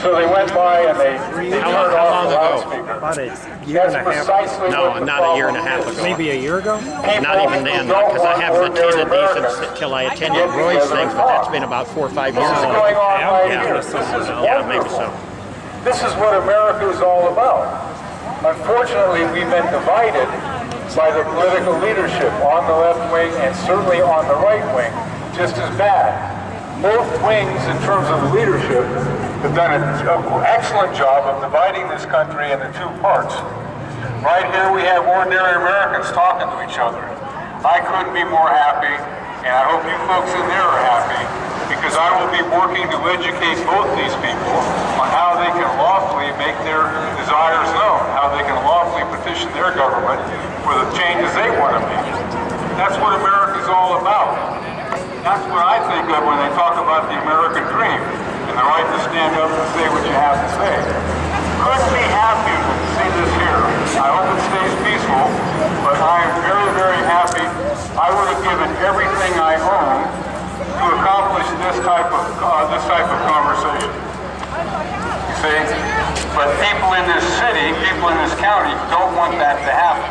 So they went by and they turned off the loudspeaker. About a year and a half. No, not a year and a half ago. Maybe a year ago? Not even then, because I haven't attended these until I attended Roy's things, but that's been about 4 or 5 years This is ago. going on right Yeah. here. This is Yeah, maybe so. This is what America is all about. Unfortunately, we've been divided by the political leadership on the left wing and certainly on the right wing, just as bad. Both wings, in terms of the leadership, have done an excellent job of dividing this country into two parts. Right here we have ordinary Americans talking to each other. I couldn't be more happy, and I hope you folks in there are happy, because I will be working to educate both these people on how they can lawfully make their desires known, how they can lawfully petition their government for the changes they want to make. That's what America's all about. That's what I think of when they talk about the American dream and the right to stand up and say what you have to say. Couldn't be happier to see this here. I hope it stays peaceful, but I am very, very happy. I would have given everything I own to accomplish this type of conversation. You see? But people in this city, people in this county don't want that to happen.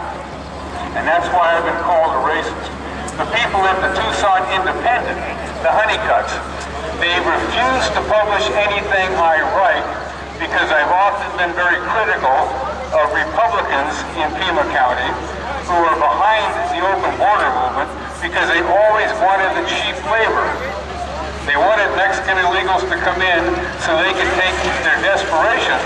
And that's why I've been called a racist. The people at the Tucson Independent, the Honeycutts, they refuse to publish anything I write because I've often been very critical of Republicans in Pima County who are behind the open border movement because they always wanted the cheap labor. They wanted Mexican illegals to come in so they could take their desperation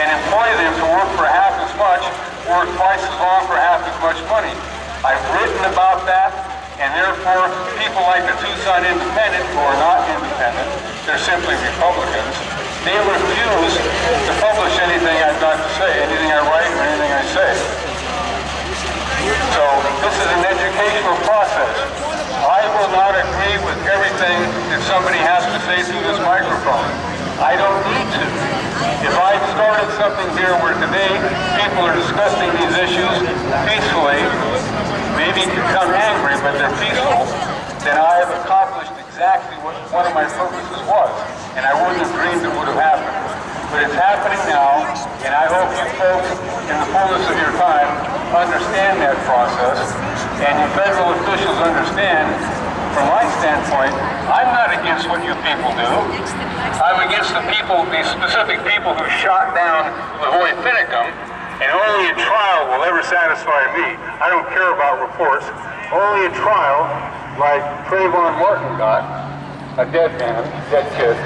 and employ them to work for half as much, work twice as long for half as much money. I've written about that, and therefore people like the Tucson Independent, who are not independent, they're simply Republicans, they refuse to publish anything I've got to say, anything I write or anything I say. So this is an educational process. I will not agree with everything that somebody has to say through this microphone. I don't need to. If I started something here where today people are discussing these issues peacefully, maybe become angry, but they're peaceful, then I have accomplished exactly what one of my purposes was. And I wouldn't have dreamed it would have happened. But it's happening now, and I hope you folks, in the fullness of your time, understand that process, and you federal officials understand, from my standpoint, I'm not against what you people do. I'm against the specific people who shot down Lavoy Finicum, and only a trial will ever satisfy me. I don't care about reports. Only a trial, like Trayvon Martin got, a dead man, dead kid,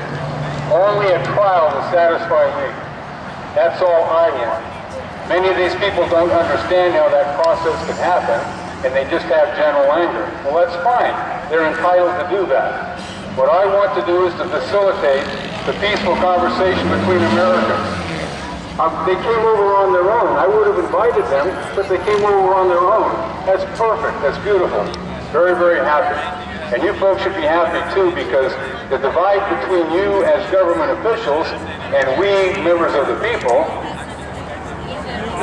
only a trial will satisfy me. That's all I want. Many of these people don't understand how that process can happen, and they just have general anger. Well, that's fine. They're entitled to do that. What I want to do is to facilitate the peaceful conversation between Americans. They came over on their own. I would have invited them, but they came over on their own. That's perfect. That's beautiful. Very, very happy. And you folks should be happy too, because the divide between you as government officials and we, members of the people,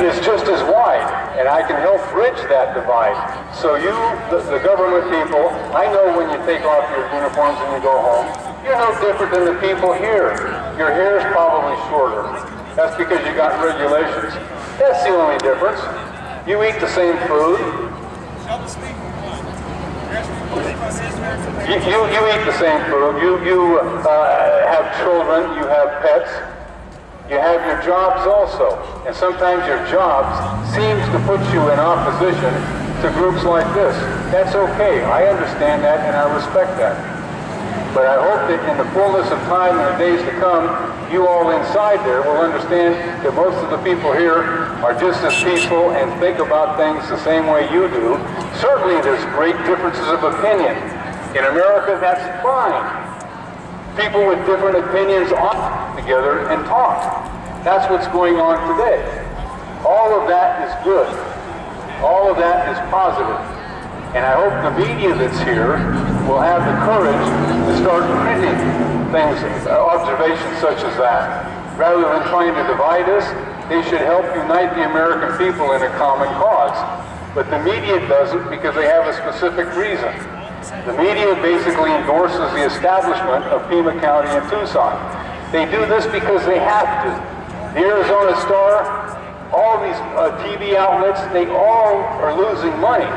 is just as wide. And I can help bridge that divide. So you, the government people, I know when you take off your uniforms and you go home, you're no different than the people here. Your hair is probably shorter. That's because you got regulations. That's the only difference. You eat the same food. You eat the same food. You have children. You have pets. You have your jobs also. And sometimes your jobs seems to put you in opposition to groups like this. That's okay. I understand that and I respect that. But I hope that in the fullness of time and the days to come, you all inside there will understand that most of the people here are just as peaceful and think about things the same way you do. Certainly there's great differences of opinion. In America, that's fine. People with different opinions ought to get together and talk. That's what's going on today. All of that is good. All of that is positive. And I hope the media that's here will have the courage to start printing things, observations such as that. Rather than trying to divide us, they should help unite the American people in a common cause. But the media doesn't because they have a specific reason. The media basically endorses the establishment of Pima County and Tucson. They do this because they have to. The Arizona Star, all these TV outlets, they all are losing money.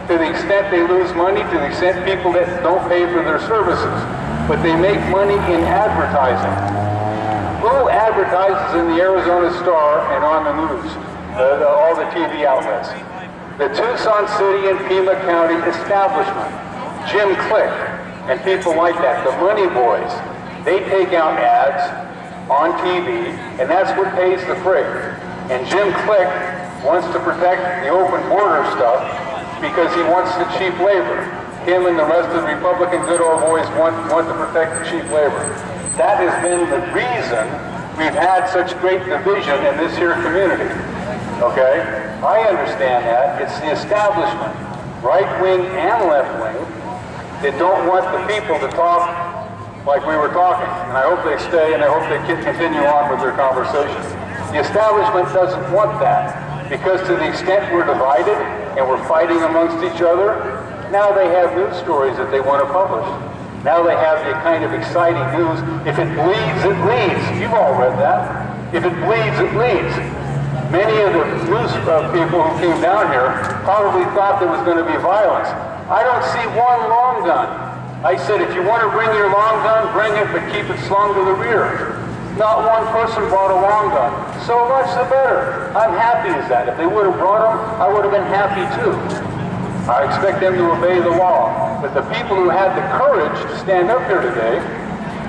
To the extent they lose money, to the extent people that don't pay for their services. But they make money in advertising. Who advertises in the Arizona Star and on the news? All the TV outlets. The Tucson City and Pima County establishment. Jim Click and people like that, the money boys. They take out ads on TV, and that's what pays the freight. And Jim Click wants to protect the open border stuff because he wants the cheap labor. Him and the rest of the Republican good old boys want to protect the cheap labor. That has been the reason we've had such great division in this here community. Okay? I understand that. It's the establishment, right wing and left wing, that don't want the people to talk like we were talking. And I hope they stay and I hope they continue on with their conversation. The establishment doesn't want that because to the extent we're divided and we're fighting amongst each other, now they have news stories that they want to publish. Now they have the kind of exciting news. If it bleeds, it leads. You've all read that. If it bleeds, it leads. Many of the news people who came down here probably thought there was going to be violence. I don't see one long gun. I said, if you want to bring your long gun, bring it, but keep it slung to the rear. Not one person brought a long gun. So much the better. I'm happy as that. If they would have brought them, I would have been happy too. I expect them to obey the law. But the people who had the courage to stand up here today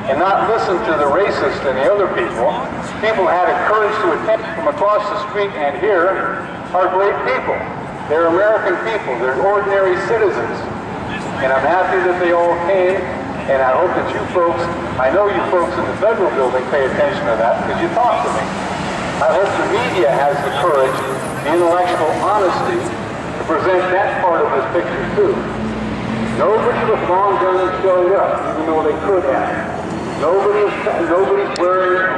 and not listen to the racist and the other people who had the courage to attend from across the street and here are great people. They're American people. They're ordinary citizens. And I'm happy that they all came, and I hope that you folks, I know you folks in the federal building pay attention to that because you talk to me. I hope the media has the courage, the intellectual honesty to present that part of this picture too. Nobody with long guns showed up, even though they could have. Nobody's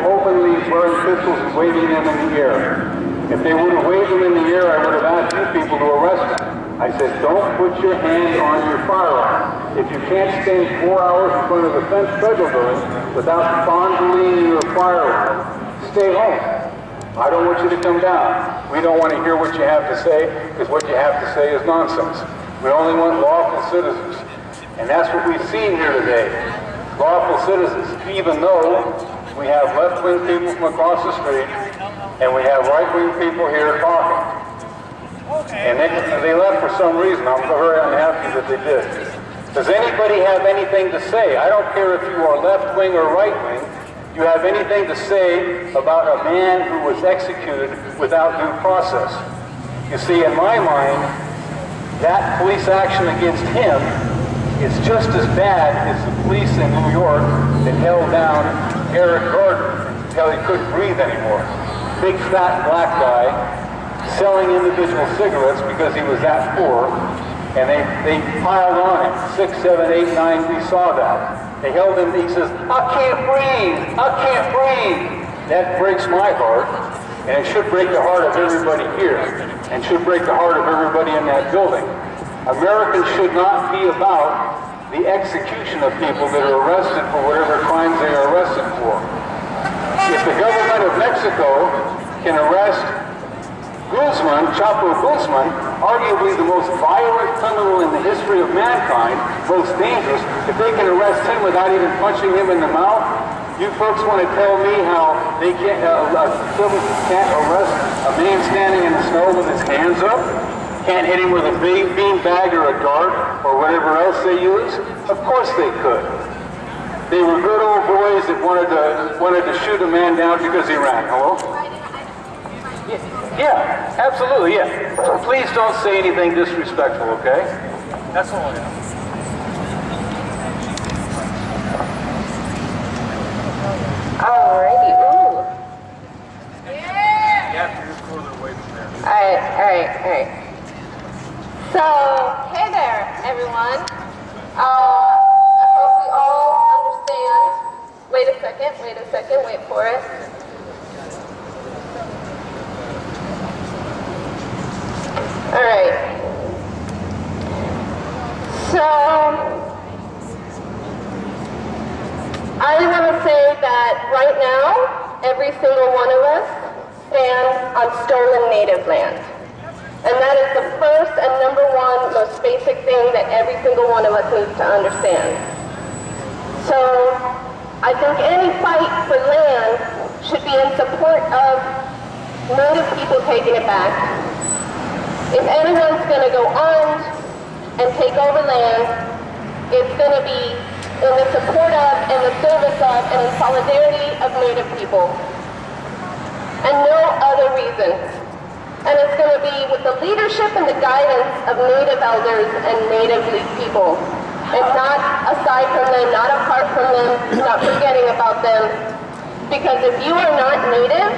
openly wearing pistols and waving them in the air. If they would have waved them in the air, I would have asked you people to arrest them. I said, don't put your hand on your firearm. If you can't stand 4 hours in front of the federal building without fondling your firearm, stay home. I don't want you to come down. We don't want to hear what you have to say, because what you have to say is nonsense. We only want lawful citizens. And that's what we've seen here today. Lawful citizens, even though we have left-wing people from across the street, and we have right-wing people here talking. And they left for some reason. I'm very unhappy that they did. Does anybody have anything to say? I don't care if you are left-wing or right-wing. You have anything to say about a man who was executed without due process. You see, in my mind, that police action against him is just as bad as the police in New York that held down Eric Gardner until he couldn't breathe anymore. Big fat black guy selling individual cigarettes because he was that poor, and they piled on him. 6, 7, 8, 9, we saw that. They held him, he says, I can't breathe, I can't breathe. That breaks my heart, and it should break the heart of everybody here, and should break the heart of everybody in that building. Americans should not be about the execution of people that are arrested for whatever crimes they are arrested for. If the government of Mexico can arrest Chapo Guzman, arguably the most violent criminal in the history of mankind, most dangerous, if they can arrest him without even punching him in the mouth, you folks want to tell me how they can't arrest a man standing in the snow with his hands up? Can't hit him with a bean bag or a dart or whatever else they use? Of course they could. They were good old boys that wanted to shoot a man down because he ran. Hello? Yeah, absolutely, yeah. Please don't say anything disrespectful, okay? That's all I have. Alrighty, ooh. Yeah, you're further away from there. Alright. So, hey there, everyone. I hope we all understand. Wait a second, wait for it. Alright. So, I want to say that right now, every single one of us stands on stolen native land. And that is the first and number one most basic thing that every single one of us needs to understand. So I think any fight for land should be in support of native people taking it back. If anyone's going to go armed and take over land, it's going to be in the support of, in the service of, and in solidarity of native people. And no other reason. And it's going to be with the leadership and the guidance of native elders and native people. And not aside from them, not apart from them, not forgetting about them. Because if you are not native,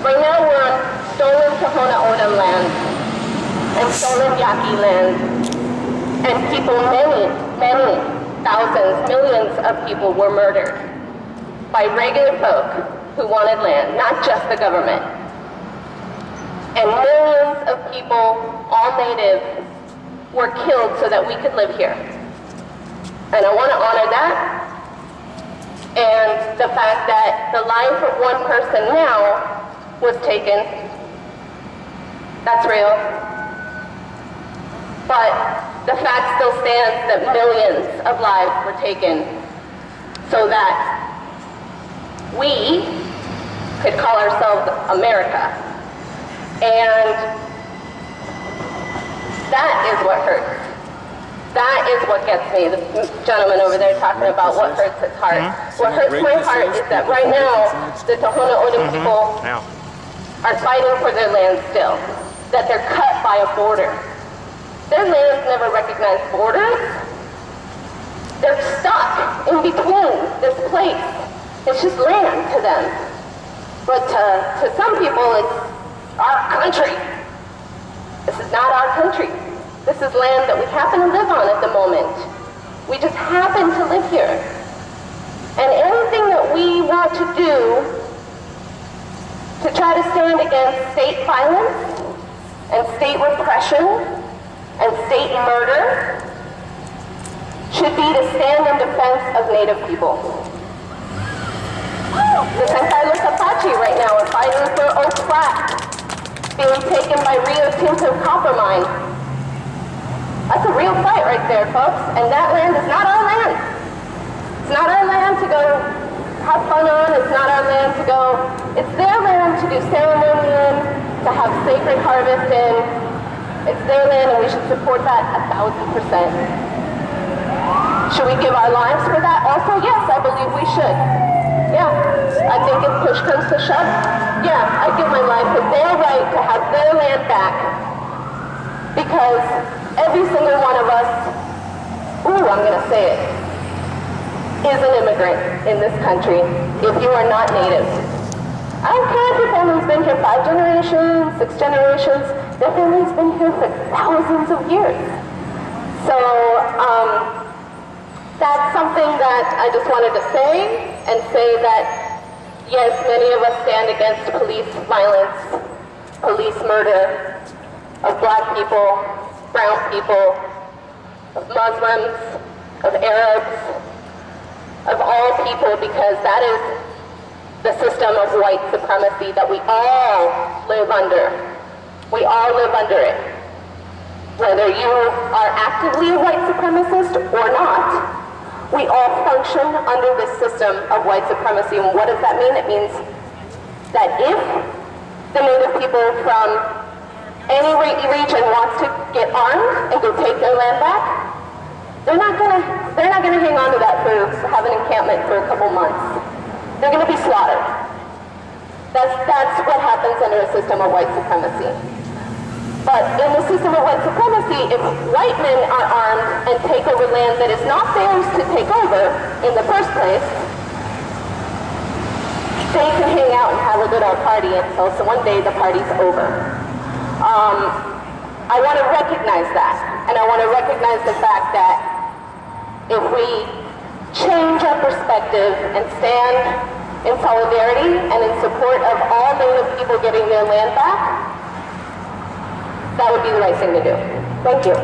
right now we're on stolen Tohono O'odham land and stolen Yaqui land. And people, many thousands, millions of people were murdered by regular folk who wanted land, not just the government. And millions of people, all native, were killed so that we could live here. And I want to honor that. And the fact that the life of one person now was taken, that's real. But the fact still stands that millions of lives were taken so that we could call ourselves America. And that is what hurts. That is what gets me. The gentleman over there talking about what hurts his heart. What hurts my heart is that right now, the Tohono O'odham people are fighting for their land still. That they're cut by a border. Their lands never recognized borders. They're stuck in between this place. It's just land to them. But to some people, it's our country. This is not our country. This is land that we happen to live on at the moment. We just happen to live here. And anything that we want to do to try to stand against state violence and state repression and state murder should be to stand in defense of Native people. The Sentai Apache right now are fighting for Oak Flat, being taken by Rio Tinto copper mine. That's a real fight right there, folks, and that land is not our land. It's not our land to go have fun on, it's not our land to go, it's their land to do ceremony in, to have sacred harvest in. It's their land and we should support that 1,000%. Should we give our lives for that? Also, yes, I believe we should. Yeah, I think if push comes to shove, yeah, I'd give my life for their right to have their land back. Because every single one of us, ooh, I'm gonna say it, is an immigrant in this country if you are not native. I don't care if your family's been here 5 generations, 6 generations, their family's been here for thousands of years. So, that's something that I just wanted to say, and say that, yes, many of us stand against police violence, police murder of black people, brown people, of Muslims, of Arabs, of all people, because that is the system of white supremacy that we all live under. We all live under it. Whether you are actively a white supremacist or not, we all function under this system of white supremacy. And what does that mean? It means that if the Native people from any region wants to get armed and go take their land back, they're not gonna hang on to that for have an encampment for a couple months. They're gonna be slaughtered. That's what happens under a system of white supremacy. But in the system of white supremacy, if white men are armed and take over land that is not theirs to take over in the first place, they can hang out and have a good old party until one day the party's over. I want to recognize that, and I want to recognize the fact that if we change our perspective and stand in solidarity and in support of all Native people getting their land back, that would be the right thing to do. Thank you.